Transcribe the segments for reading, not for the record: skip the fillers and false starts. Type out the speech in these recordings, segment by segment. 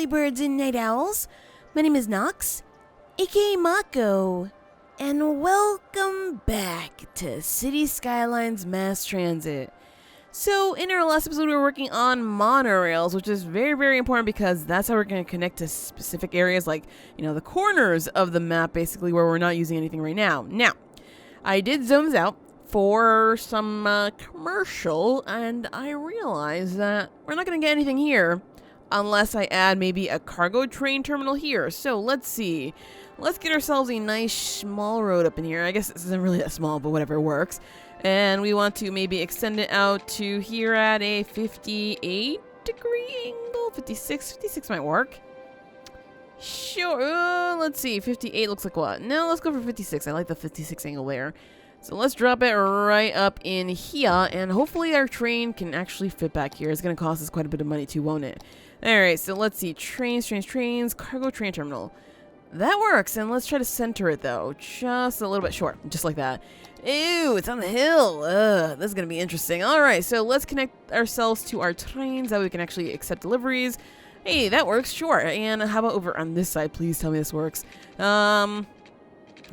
early birds and night owls. My name is Nox, aka Mako, and welcome back to City Skylines Mass Transit. So, in our last episode, we were working on monorails, which is very, very important because that's how we're going to connect to specific areas like, the corners of the map, basically, where we're not using anything right now. Now, I did zone this out for some commercial, and I realized that we're not going to get anything here unless I add maybe a cargo train terminal here. So let's see. Let's get ourselves a nice small road up in here. I guess this isn't really that small, but whatever, works. And we want to maybe extend it out to here at a 58 degree angle. 56 might work. Sure, let's see. 58 looks like what? No, let's go for 56. I like the 56 angle there. So let's drop it right up in here, and hopefully our train can actually fit back here. It's going to cost us quite a bit of money too, won't it? Alright, so let's see. Trains, cargo train terminal. That works, and let's try to center it, though. Just a little bit short, just like that. Ew, it's on the hill. Ugh, this is going to be interesting. Alright, so let's connect ourselves to our trains that we can actually accept deliveries. Hey, that works, sure. And how about over on this side? Please tell me this works.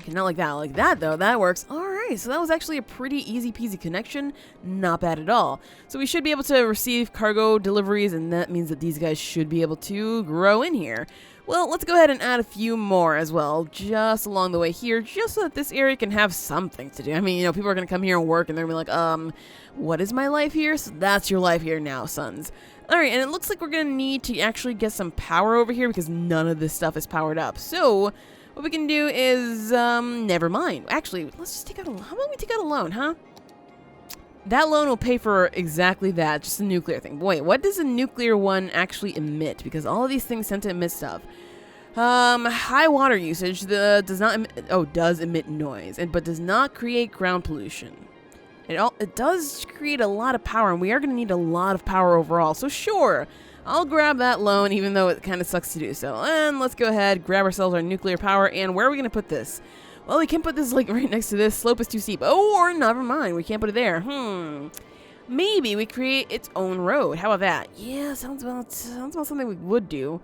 Okay, not like that. Like that, though. That works. Alright, so that was actually a pretty easy peasy connection. Not bad at all. So we should be able to receive cargo deliveries, and that means that these guys should be able to grow in here. Well, let's go ahead and add a few more as well, just along the way here, just so that this area can have something to do. I mean, people are going to come here and work, and they're going to be like, what is my life here? So that's your life here now, sons. Alright, and it looks like we're going to need to actually get some power over here because none of this stuff is powered up. So what we can do is, never mind. Actually, let's just take out how about we take out a loan, huh? That loan will pay for exactly that, just a nuclear thing. Wait, what does a nuclear one actually emit? Because all of these things tend to emit stuff. High water usage does emit noise, but does not create ground pollution. It does create a lot of power, and we are going to need a lot of power overall. So sure, I'll grab that loan, even though it kind of sucks to do so. And let's go ahead, grab ourselves our nuclear power, and where are we going to put this? Well, we can put this like right next to this. Slope is too steep. Oh, or never mind. We can't put it there. Maybe we create its own road. How about that? Yeah, sounds about something we would do.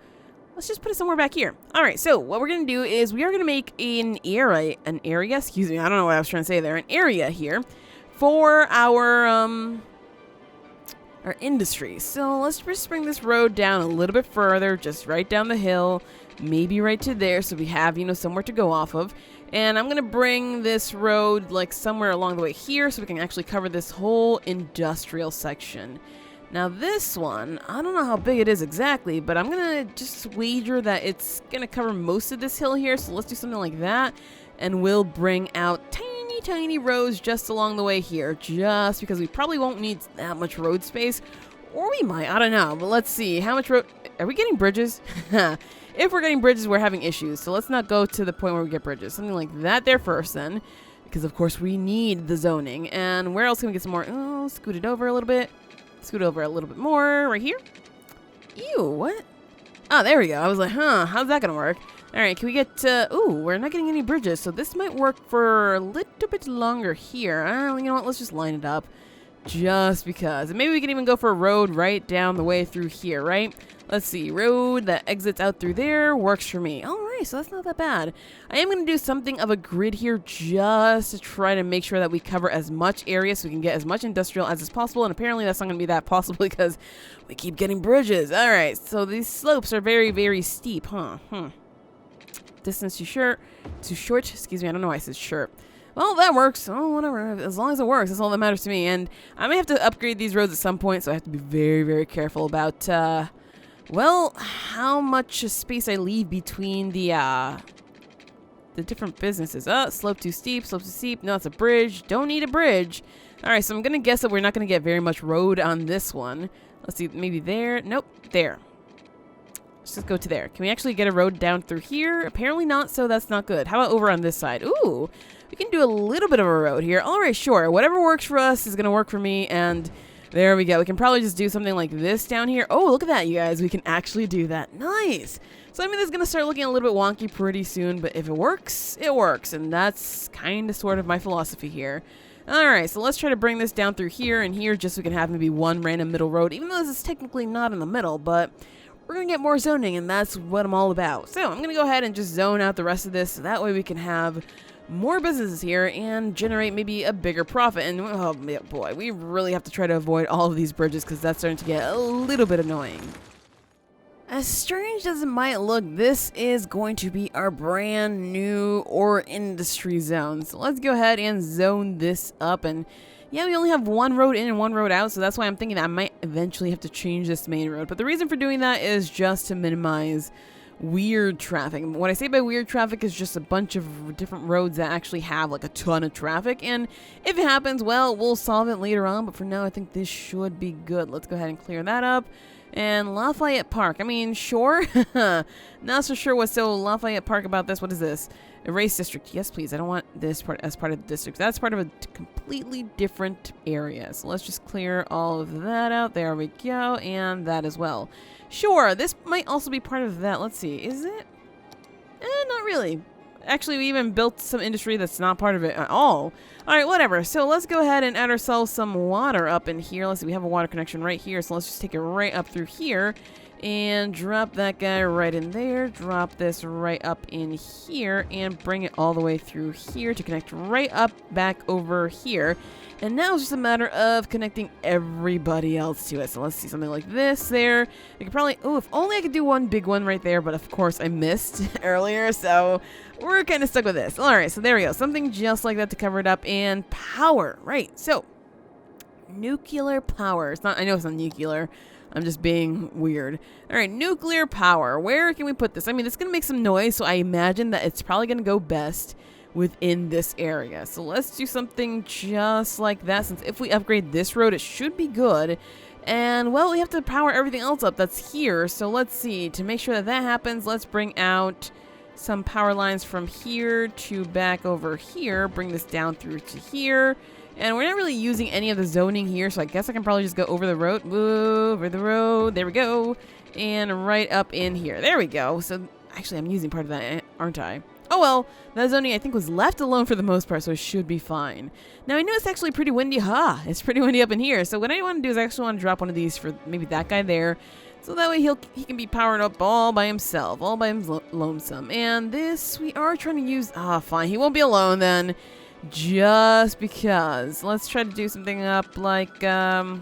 Let's just put it somewhere back here. All right, so what we're going to do is we are going to make an area, excuse me, I don't know what I was trying to say there, an area here for our industry. So let's just bring this road down a little bit further, just right down the hill, maybe right to there, so we have, somewhere to go off of. And I'm going to bring this road like somewhere along the way here so we can actually cover this whole industrial section. Now this one, I don't know how big it is exactly, but I'm going to just wager that it's going to cover most of this hill here. So let's do something like that, and we'll bring out tiny roads just along the way here, just because we probably won't need that much road space, or we might, I don't know. But let's see, how much road, are we getting bridges? If we're getting bridges, we're having issues, so let's not go to the point where we get bridges. Something like that there first then, because of course we need the zoning. And where else can we get some more? Oh, scoot it over a little bit. Scoot over a little bit more, right here. Ew, what? Oh, there we go. I was like, how's that gonna work? Alright, can we get, ooh, we're not getting any bridges, so this might work for a little bit longer here. You know what, let's just line it up. Just because. And maybe we can even go for a road right down the way through here, right? Let's see, road that exits out through there works for me. Alright, so that's not that bad. I am going to do something of a grid here just to try to make sure that we cover as much area so we can get as much industrial as is possible. And apparently that's not going to be that possible because we keep getting bridges. Alright, so these slopes are very, very steep, huh? Distance too short, excuse me, I don't know why I said short. Well, that works. Oh, whatever. As long as it works, that's all that matters to me. And I may have to upgrade these roads at some point, so I have to be very, very careful about, well, how much space I leave between the different businesses. Slope too steep, slope too steep. No, it's a bridge. Don't need a bridge. All right, so I'm going to guess that we're not going to get very much road on this one. Let's see, maybe there. Nope, there. Let's just go to there. Can we actually get a road down through here? Apparently not, so that's not good. How about over on this side? Ooh, we can do a little bit of a road here. All right, sure. Whatever works for us is going to work for me, and there we go. We can probably just do something like this down here. Oh, look at that, you guys. We can actually do that. Nice. So, I mean, this is going to start looking a little bit wonky pretty soon, but if it works, it works, and that's kind of sort of my philosophy here. All right, so let's try to bring this down through here and here just so we can have maybe one random middle road, even though this is technically not in the middle, but we're going to get more zoning, and that's what I'm all about. So I'm going to go ahead and just zone out the rest of this, so that way we can have more businesses here and generate maybe a bigger profit. And oh boy, we really have to try to avoid all of these bridges because that's starting to get a little bit annoying. As strange as it might look, this is going to be our brand new ore industry zone. So let's go ahead and zone this up. And yeah, we only have one road in and one road out, so that's why I'm thinking that I might eventually have to change this main road. But the reason for doing that is just to minimize weird traffic. What I say by weird traffic is just a bunch of different roads that actually have like a ton of traffic, and if it happens, well, we'll solve it later on, but for now I think this should be good. Let's go ahead and clear that up. And Lafayette Park, I mean, sure. Not so sure what's so Lafayette Park about this. What is this? Erase district. Yes, please. I don't want this part as part of the district. That's part of a completely different area. So let's just clear all of that out. There we go. And that as well. Sure, this might also be part of that. Let's see. Is it? Not really. Actually, we even built some industry that's not part of it at all. Alright, whatever. So let's go ahead and add ourselves some water up in here. Let's see, we have a water connection right here. So let's just take it right up through here and drop that guy right in there. Drop this right up in here and bring it all the way through here to connect right up back over here. And now it's just a matter of connecting everybody else to it. So let's see, something like this there. I could probably, oh, if only I could do one big one right there, but of course I missed earlier, so we're kind of stuck with this. All right, so there we go. Something just like that to cover it up. And power, right. So nuclear power. It's not, I know it's not nuclear. I'm just being weird. All right, nuclear power. Where can we put this? I mean, it's going to make some noise, so I imagine that it's probably going to go best within this area. So let's do something just like that, since if we upgrade this road, it should be good. And, well, we have to power everything else up that's here. So let's see. To make sure that that happens, let's bring out some power lines from here to back over here. Bring this down through to here. And we're not really using any of the zoning here, so I guess I can probably just go over the road. Over the road. There we go. And right up in here. There we go. So, actually, I'm using part of that, aren't I? Oh well, that zoning I think was left alone for the most part, so it should be fine. Now I know it's actually pretty windy. It's pretty windy up in here. So what I want to do is I actually want to drop one of these for maybe that guy there, so that way he can be powered up all by himself, all by his lonesome. And this we are trying to use. Fine, he won't be alone then, just because. Let's try to do something up like sure,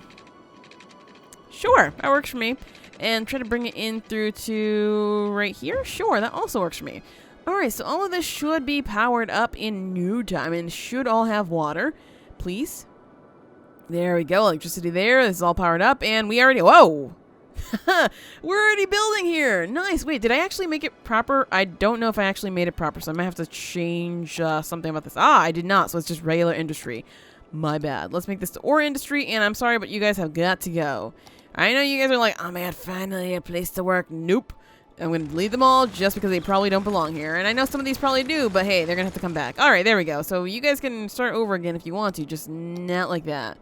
that works for me. And try to bring it in through to right here. Sure, that also works for me. Alright, so all of this should be powered up in no time and should all have water. Please. There we go. Electricity there. This is all powered up and we already... Whoa! We're already building here. Nice. Wait, did I actually make it proper? I don't know if I actually made it proper, so I might have to change something about this. I did not, so it's just regular industry. My bad. Let's make this the ore industry, and I'm sorry, but you guys have got to go. I know you guys are like, oh man, finally a place to work. Nope. I'm going to delete them all just because they probably don't belong here. And I know some of these probably do, but hey, they're going to have to come back. All right, there we go. So you guys can start over again if you want to, just not like that.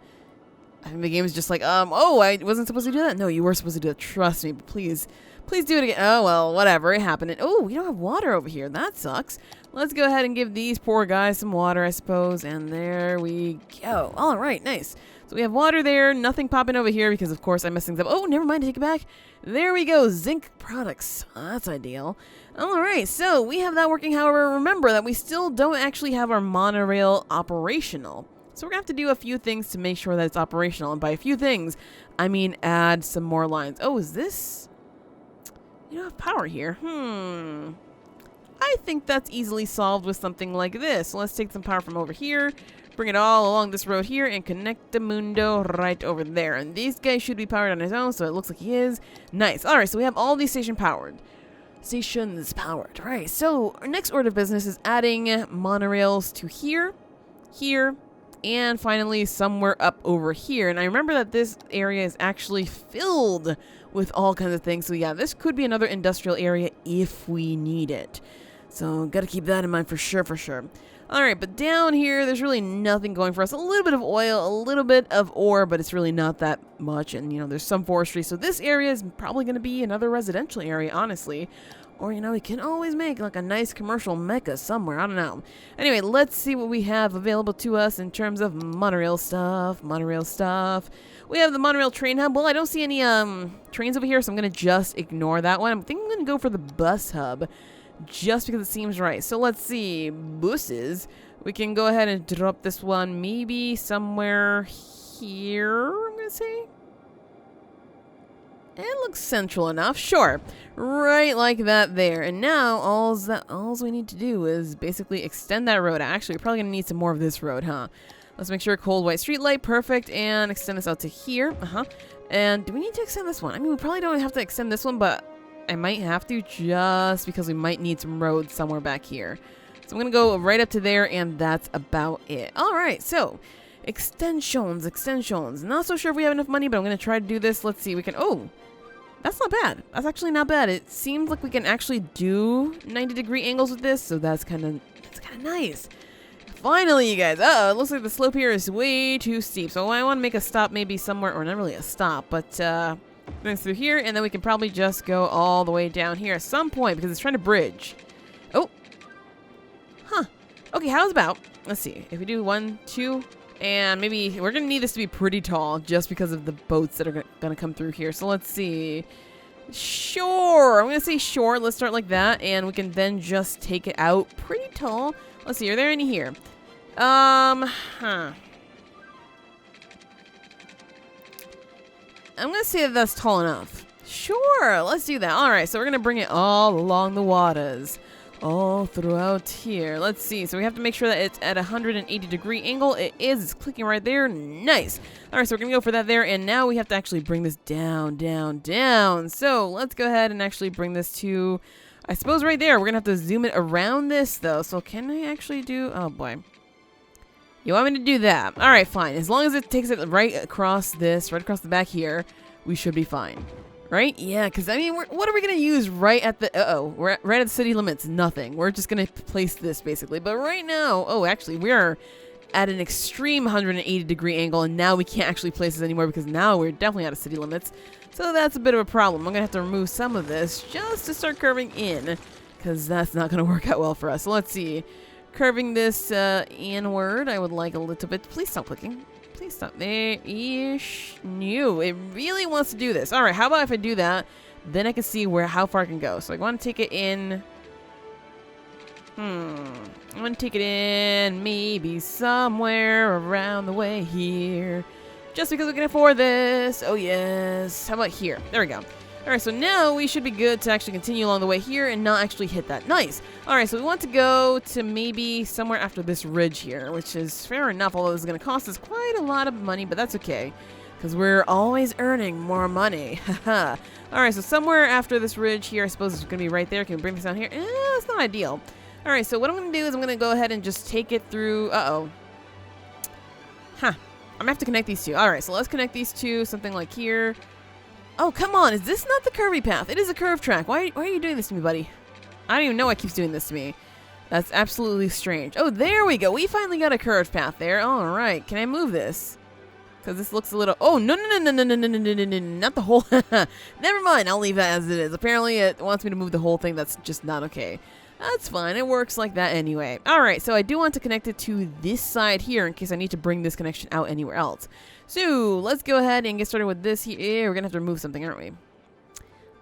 I think the game is just like, oh, I wasn't supposed to do that? No, you were supposed to do that. Trust me, but please do it again. Oh, well, whatever. It happened. And, oh, we don't have water over here. That sucks. Let's go ahead and give these poor guys some water, I suppose. And there we go. All right, nice. So we have water there, nothing popping over here because, of course, I messed things up. Oh, never mind, take it back. There we go, zinc products. That's ideal. All right, so we have that working. However, remember that we still don't actually have our monorail operational. So we're going to have to do a few things to make sure that it's operational. And by a few things, I mean add some more lines. Oh, is this... You don't have power here. I think that's easily solved with something like this. So let's take some power from over here. Bring it all along this road here and connect the mundo right over there. And these guys should be powered on his own, so it looks like he is. Nice. All right, so we have all these stations powered. Right, so our next order of business is adding monorails to here, here, and finally somewhere up over here. And I remember that this area is actually filled with all kinds of things. So yeah, this could be another industrial area if we need it. So gotta keep that in mind for sure, All right, but down here, there's really nothing going for us. A little bit of oil, a little bit of ore, but it's really not that much. And, you know, there's some forestry. So this area is probably going to be another residential area, honestly. Or, you know, we can always make like a nice commercial mecca somewhere. I don't know. Anyway, let's see what we have available to us in terms of monorail stuff. Monorail stuff. We have the monorail train hub. Well, I don't see any trains over here, so I'm going to just ignore that one. I think I'm going to go for the bus hub just because it seems right. So let's see. Buses. We can go ahead and drop this one maybe somewhere here, I'm going to say. It looks central enough, sure. Right like that there. And now, all we need to do is basically extend that road. Actually, we're probably going to need some more of this road, huh? Let's make sure cold white street light, perfect, and extend this out to here. And do we need to extend this one? I mean, we probably don't have to extend this one, but I might have to just because we might need some roads somewhere back here. So I'm going to go right up to there, and that's about it. All right, so extensions. Not so sure if we have enough money, but I'm going to try to do this. Let's see. We can... Oh, that's not bad. That's actually not bad. It seems like we can actually do 90-degree angles with this, so that's kind of nice. Finally, you guys. It looks like the slope here is way too steep. So I want to make a stop maybe somewhere, or not really a stop, but going through here, and then we can probably just go all the way down here at some point because it's trying to bridge. Oh. Huh. Okay, how's about, let's see, if we do 1, 2, and maybe we're going to need this to be pretty tall just because of the boats that are going to come through here. So let's see. Sure. I'm going to say sure. Let's start like that, and we can then just take it out pretty tall. Let's see. Are there any here? I'm going to say that that's tall enough. Sure. Let's do that. All right. So we're going to bring it all along the waters. All throughout here. Let's see. So we have to make sure that it's at a 180-degree angle. It is. It's clicking right there. Nice. All right, so we're going to go for that there. And now we have to actually bring this down, down, down. So let's go ahead and actually bring this to, I suppose, right there. We're going to have to zoom it around this, though. So can I actually do, oh, boy. You want me to do that? All right, fine. As long as it takes it right across this, right across the back here, we should be fine. Right? Yeah, because, I mean, what are we going to use right at the... we're right at the city limits. Nothing. We're just going to place this, basically. But right now... Oh, actually, we are at an extreme 180-degree angle, and now we can't actually place this anymore because now we're definitely out of city limits. So that's a bit of a problem. I'm going to have to remove some of this just to start curving in, because that's not going to work out well for us. So let's see. Curving this inward, I would like a little bit... Please stop clicking. Please stop there. Ish. No, it really wants to do this. All right, how about if I do that? Then I can see how far I can go. So I want to take it in. I want to take it in maybe somewhere around the way here. Just because we can afford this. Oh, yes. How about here? There we go. All right, so now we should be good to actually continue along the way here and not actually hit that. Nice. All right, so we want to go to maybe somewhere after this ridge here, which is fair enough, although this is going to cost us quite a lot of money, but that's okay because we're always earning more money. Haha. All right, so somewhere after this ridge here, I suppose it's going to be right there. Can we bring this down here? It's not ideal. All right, so what I'm going to do is I'm going to go ahead and just take it through. I'm going to have to connect these two. All right, so let's connect these two, something like here. Oh, come on. Is this not the curvy path? It is a curved track. Why are you doing this to me, buddy? I don't even know why it keeps doing this to me. That's absolutely strange. Oh, there we go. We finally got a curved path there. All right. Can I move this? Because this looks a little... Oh, no, not the whole... Never mind. I'll leave that as it is. Apparently, it wants me to move the whole thing. That's just not okay. That's fine. It works like that anyway. All right. So I do want to connect it to this side here in case I need to bring this connection out anywhere else. So let's go ahead and get started with this here. We're going to have to remove something, aren't we?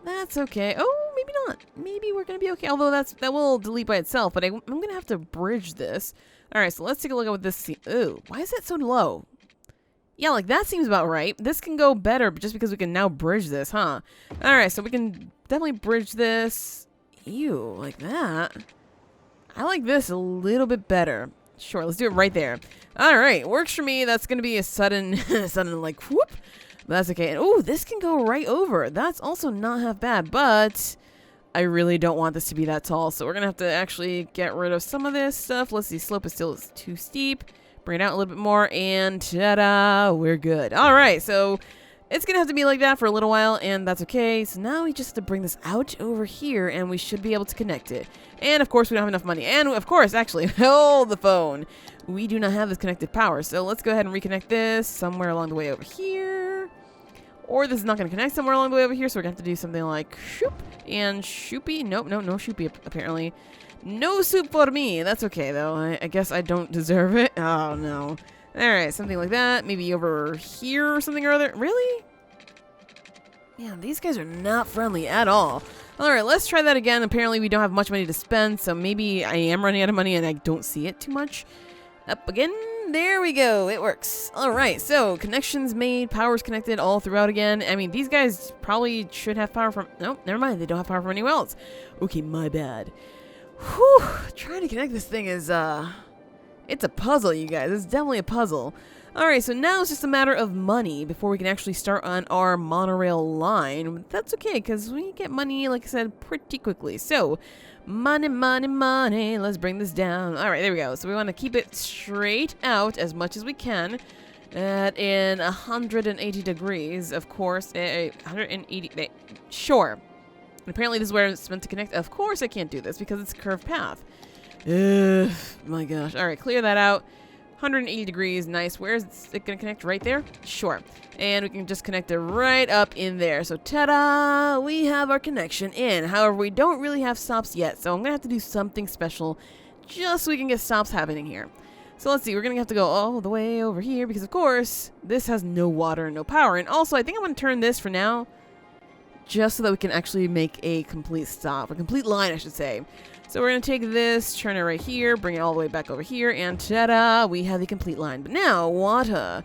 That's okay. Oh, maybe not. Maybe we're going to be okay. Although that will delete by itself. But I'm going to have to bridge this. All right. So let's take a look at what this... Ooh, why is that so low? Yeah, like that seems about right. This can go better just because we can now bridge this, huh? All right. So we can definitely bridge this. Ew, like that. I like this a little bit better. Sure, let's do it right there. All right, works for me. That's going to be a sudden, like, whoop. But that's okay. And, oh, this can go right over. That's also not half bad, but I really don't want this to be that tall. So we're going to have to actually get rid of some of this stuff. Let's see, slope is still too steep. Bring it out a little bit more, and ta-da, we're good. All right, so it's going to have to be like that for a little while, and that's okay. So now we just have to bring this out over here, and we should be able to connect it. And, of course, we don't have enough money. And, of course, actually, hold the phone. We do not have this connected power. So let's go ahead and reconnect this somewhere along the way over here. Or this is not going to connect somewhere along the way over here, so we're going to have to do something like shoop and shoopy. Nope, no shoopy, apparently. No soup for me. That's okay, though. I guess I don't deserve it. Oh, no. Alright, something like that. Maybe over here or something or other. Really? Yeah, these guys are not friendly at all. Alright, let's try that again. Apparently we don't have much money to spend, so maybe I am running out of money and I don't see it too much. Up again. There we go. It works. Alright, so connections made, power's connected all throughout again. I mean, these guys probably should have power from... Nope, never mind. They don't have power from anywhere else. Okay, my bad. Whew. Trying to connect this thing is, it's a puzzle, you guys. It's definitely a puzzle. Alright, so now it's just a matter of money before we can actually start on our monorail line. That's okay, because we get money, like I said, pretty quickly. So, money, money, money. Let's bring this down. Alright, there we go. So we want to keep it straight out as much as we can. In 180 degrees, of course. 180... Sure. And apparently this is where it's meant to connect. Of course I can't do this because it's a curved path. Ugh, my gosh. Alright, clear that out. 180 degrees, nice. Where is it going to connect? Right there? Sure. And we can just connect it right up in there. So, ta-da! We have our connection in. However, we don't really have stops yet, so I'm going to have to do something special just so we can get stops happening here. So, let's see. We're going to have to go all the way over here because, of course, this has no water and no power. And also, I think I'm going to turn this for now just so that we can actually make a complete stop. A complete line, I should say. So we're going to take this, turn it right here, bring it all the way back over here, and ta-da! We have the complete line. But now, water.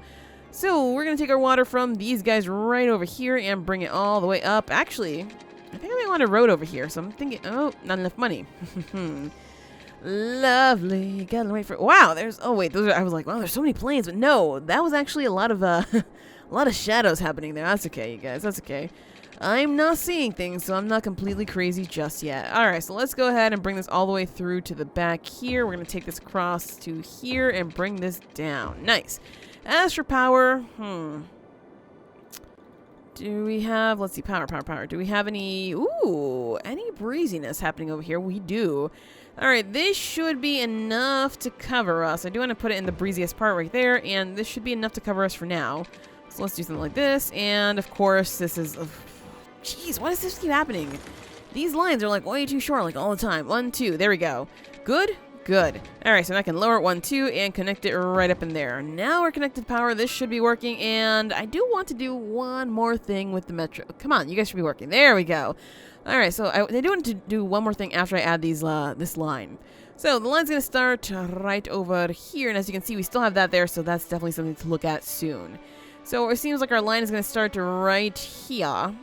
So we're going to take our water from these guys right over here and bring it all the way up. Actually, I think I may want a road over here, so I'm thinking, oh, not enough money. Lovely. Gotta wait for... Wow, there's... Oh, wait, those are... I was like, wow, there's so many planes, but no, that was actually a lot of, a lot of shadows happening there. That's okay, you guys, that's okay. I'm not seeing things, so I'm not completely crazy just yet. Alright, so let's go ahead and bring this all the way through to the back here. We're going to take this across to here and bring this down. Nice. As for power, do we have, let's see, power. Do we have any breeziness happening over here? We do. Alright, this should be enough to cover us. I do want to put it in the breeziest part right there, and this should be enough to cover us for now. So let's do something like this, and of course, this is... Jeez, why does this keep happening? These lines are like way too short, like all the time. 1, 2, there we go. Good? Good. Alright, so now I can lower it 1, 2 and connect it right up in there. Now we're connected to power. This should be working, and I do want to do one more thing with the metro. Come on, you guys should be working. There we go. Alright, so I do want to do one more thing after I add these this line. So the line's going to start right over here, and as you can see, we still have that there, so that's definitely something to look at soon. So it seems like our line is going to start right here.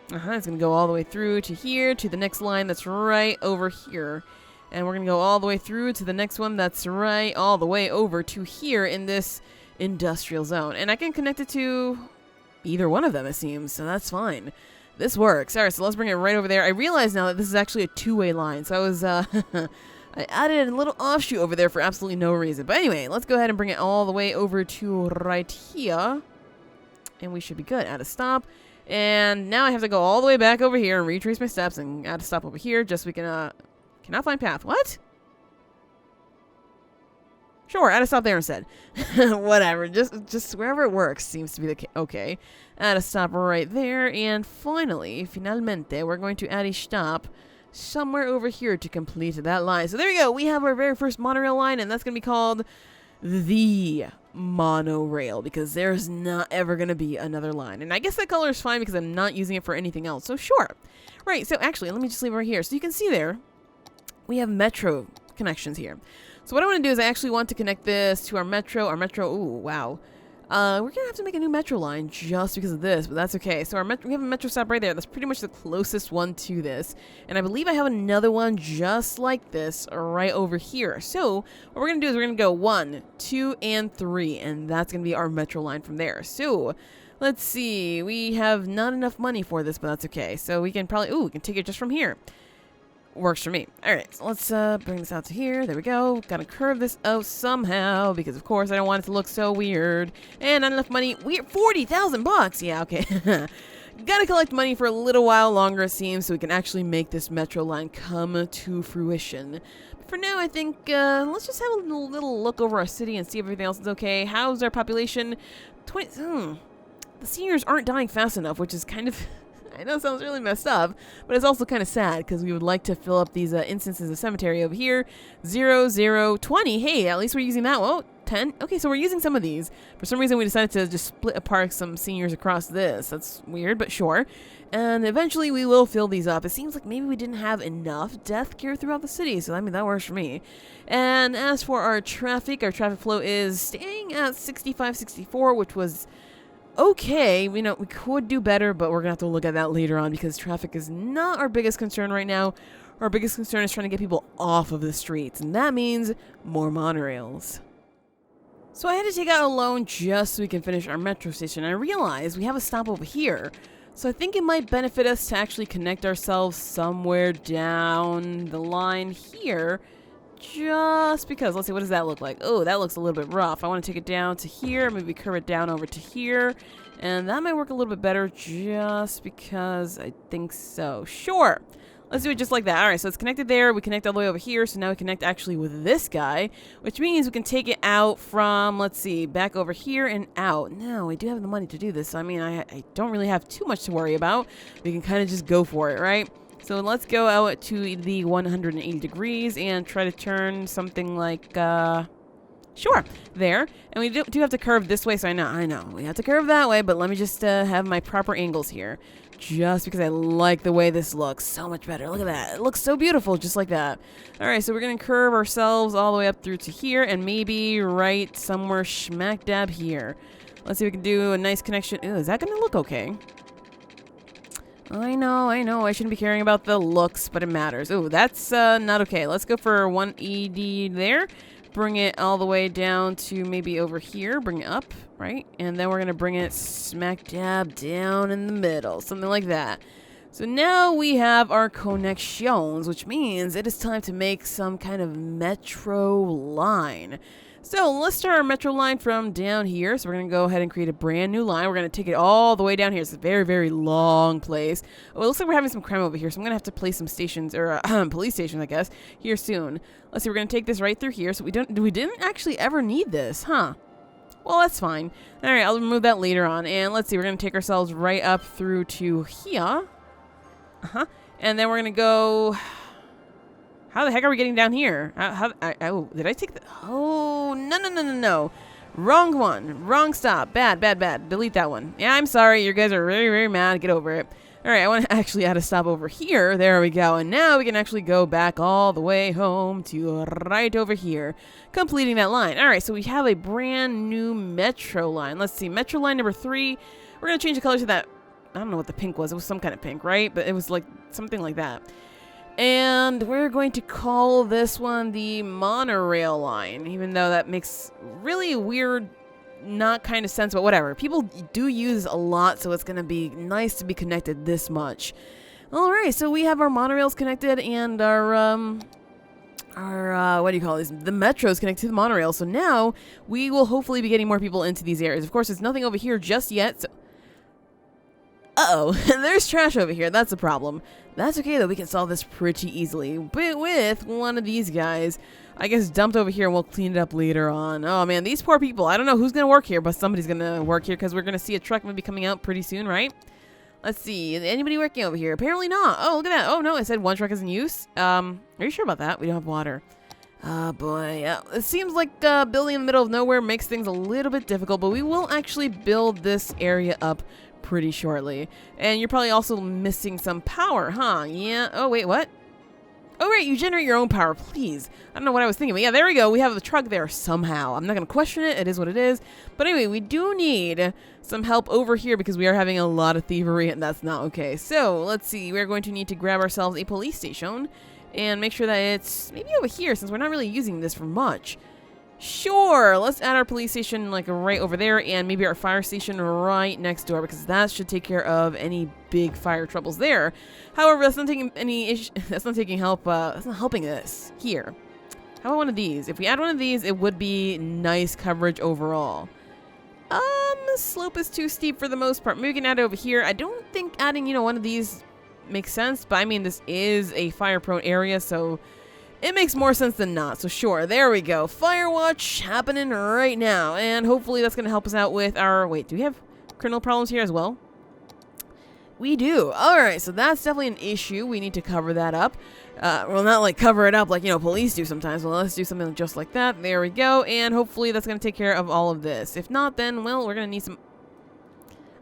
It's going to go all the way through to here, to the next line that's right over here. And we're going to go all the way through to the next one that's right all the way over to here in this industrial zone. And I can connect it to either one of them, it seems, so that's fine. This works. Alright, so let's bring it right over there. I realize now that this is actually a two-way line, so I was, I added a little offshoot over there for absolutely no reason. But anyway, let's go ahead and bring it all the way over to right here. And we should be good. Add a stop. And now I have to go all the way back over here and retrace my steps and add a stop over here just so we can, cannot find path. What? Sure, add a stop there instead. Whatever, just wherever it works seems to be the case. Okay, add a stop right there. And finalmente, we're going to add a stop somewhere over here to complete that line. So there we go. We have our very first monorail line, and that's going to be called the Monorail, because there's not ever going to be another line. And I guess that color is fine because I'm not using it for anything else, so sure. Right, so actually, let me just leave it right here. So you can see there, we have metro connections here. So what I want to do is I actually want to connect this to our metro. Ooh, wow. We're going to have to make a new metro line just because of this, but that's okay. So we have a metro stop right there. That's pretty much the closest one to this. And I believe I have another one just like this right over here. So what we're going to do is we're going to go 1, 2, and 3, and that's going to be our metro line from there. So let's see. We have not enough money for this, but that's okay. So we can probably, we can take it just from here. works for me. All right, so let's bring this out to here. There we go. Gotta curve this out somehow because, of course, I don't want it to look so weird. And not enough money. We're 40,000 bucks. Yeah, okay. Gotta collect money for a little while longer, it seems, so we can actually make this metro line come to fruition. But for now, I think let's just have a little look over our city and see if everything else is okay. How's our population? The seniors aren't dying fast enough, which is kind of... I know it sounds really messed up, but it's also kind of sad because we would like to fill up these instances of cemetery over here. 0, 0, 20. Hey, at least we're using that. Well, 10. Okay, so we're using some of these. For some reason, we decided to just split apart some seniors across this. That's weird, but sure. And eventually, we will fill these up. It seems like maybe we didn't have enough death care throughout the city, so I mean, that works for me. And as for our traffic flow is staying at 65, 64, which was... okay, we could do better, but we're going to have to look at that later on because traffic is not our biggest concern right now. Our biggest concern is trying to get people off of the streets, and that means more monorails. So I had to take out a loan just so we can finish our metro station. I realized we have a stop over here, so I think it might benefit us to actually connect ourselves somewhere down the line here. Just because, let's see, what does that look like? Oh, that looks a little bit rough. I want to take it down to here, maybe curve it down over to here, and that might work a little bit better just because I think so. Sure, let's do it just like that. All right, so it's connected there. We connect all the way over here, so now we connect actually with this guy, which means we can take it out from, let's see, back over here and out. Now, I do have the money to do this, so I mean, I don't really have too much to worry about. We can kind of just go for it, right? So let's go out to the 180 degrees and try to turn something like, sure, there. And we do have to curve this way, so I know. We have to curve that way, but let me just have my proper angles here. Just because I like the way this looks so much better. Look at that. It looks so beautiful, just like that. All right, so we're going to curve ourselves all the way up through to here and maybe right somewhere smack dab here. Let's see if we can do a nice connection. Ooh, is that going to look okay? I know, I shouldn't be caring about the looks, but it matters. Oh, that's not okay. Let's go for 180 there. Bring it all the way down to maybe over here. Bring it up, right? And then we're going to bring it smack dab down in the middle. Something like that. So now we have our connections, which means it is time to make some kind of metro line. So let's start our metro line from down here. So we're going to go ahead and create a brand new line. We're going to take it all the way down here. It's a very, very long place. Oh, it looks like we're having some crime over here. So I'm going to have to place some stations, or police stations, I guess, here soon. Let's see, we're going to take this right through here. So we didn't actually ever need this, huh? Well, that's fine. All right, I'll remove that later on. And let's see, we're going to take ourselves right up through to here. And then we're going to go... How the heck are we getting down here? Oh, did I take the... Oh, no. Wrong one. Wrong stop. Bad. Delete that one. Yeah, I'm sorry. You guys are very, very mad. Get over it. All right, I want to actually add a stop over here. There we go. And now we can actually go back all the way home to right over here, completing that line. All right, so we have a brand new metro line. Let's see. Metro line number 3. We're going to change the color to that. I don't know what the pink was. It was some kind of pink, right? But it was like something like that. And we're going to call this one the Monorail line, even though that makes really weird, not kind of sense, but whatever. People do use a lot, so it's going to be nice to be connected this much. All right, so we have our monorails connected and our what do you call these? The metros connected to the monorail. So now we will hopefully be getting more people into these areas. Of course, there's nothing over here just yet, so... Uh-oh, there's trash over here. That's a problem. That's okay, though. We can solve this pretty easily. But with one of these guys, I guess, dumped over here, and we'll clean it up later on. Oh, man, these poor people. I don't know who's going to work here, but somebody's going to work here because we're going to see a truck maybe coming out pretty soon, right? Let's see. Is anybody working over here? Apparently not. Oh, look at that. Oh, no, it said one truck is in use. Are you sure about that? We don't have water. Oh, boy. Yeah. It seems like building in the middle of nowhere makes things a little bit difficult, but we will actually build this area up pretty shortly. And you're probably also missing some power, huh? Yeah. Oh, wait, what? Oh, right, you generate your own power, please. I don't know what I was thinking, but yeah, there we go. We have the truck there somehow. I'm not going to question it. It is what it is. But anyway, we do need some help over here because we are having a lot of thievery, and that's not okay. So, let's see. We're going to need to grab ourselves a police station and make sure that it's maybe over here since we're not really using this for much. Sure, let's add our police station like right over there, and maybe our fire station right next door, because that should take care of any big fire troubles there. However, that's not taking any that's not taking help. That's not helping us here. How about one of these? If we add one of these, it would be nice coverage overall. The slope is too steep for the most part. Maybe we can add it over here. I don't think adding, one of these makes sense, but I mean, this is a fire-prone area, so it makes more sense than not. So sure, there we go. Fire watch happening right now, and hopefully that's going to help us out with our... Wait, do we have criminal problems here as well? We do. Alright, so that's definitely an issue. We need to cover that up. Well, not like cover it up like, police do sometimes. Well, let's do something just like that. There we go. And hopefully that's going to take care of all of this. If not, then, well, we're going to need some...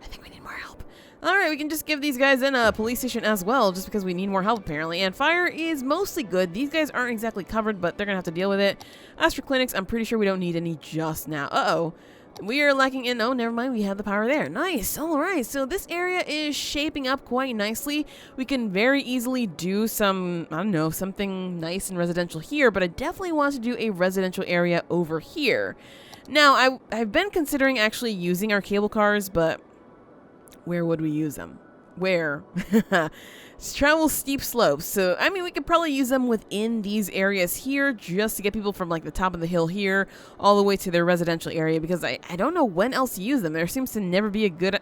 I think we need more help. Alright, we can just give these guys in a police station as well, just because we need more help, apparently. And fire is mostly good. These guys aren't exactly covered, but they're going to have to deal with it. As for clinics, I'm pretty sure we don't need any just now. Uh-oh. We are lacking in... Oh, never mind. We have the power there. Nice. All right. So this area is shaping up quite nicely. We can very easily do some... I don't know, something nice and residential here, but I definitely want to do a residential area over here. Now, I've been considering actually using our cable cars, but where would we use them? Where? Travel steep slopes. So, I mean, we could probably use them within these areas here just to get people from, like, the top of the hill here all the way to their residential area, because I don't know when else to use them. There seems to never be a good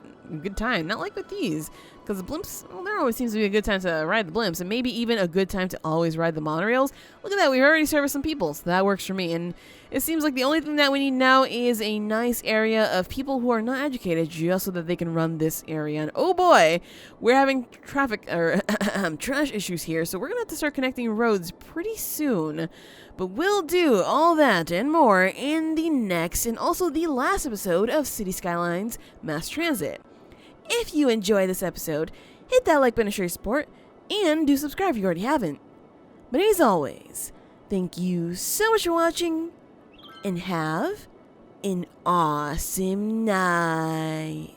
time. Not like with these, because the blimps, well, there always seems to be a good time to ride the blimps, and maybe even a good time to always ride the monorails. Look at that. We've already serviced some people, so that works for me. And it seems like the only thing that we need now is a nice area of people who are not educated, just so that they can run this area. And oh boy, we're having traffic or trash issues here, so we're gonna have to start connecting roads pretty soon. But we'll do all that and more in the next and also the last episode of City Skylines Mass Transit. If you enjoy this episode, hit that like button to show your support, and do subscribe if you already haven't. But as always, thank you so much for watching, and have an awesome night.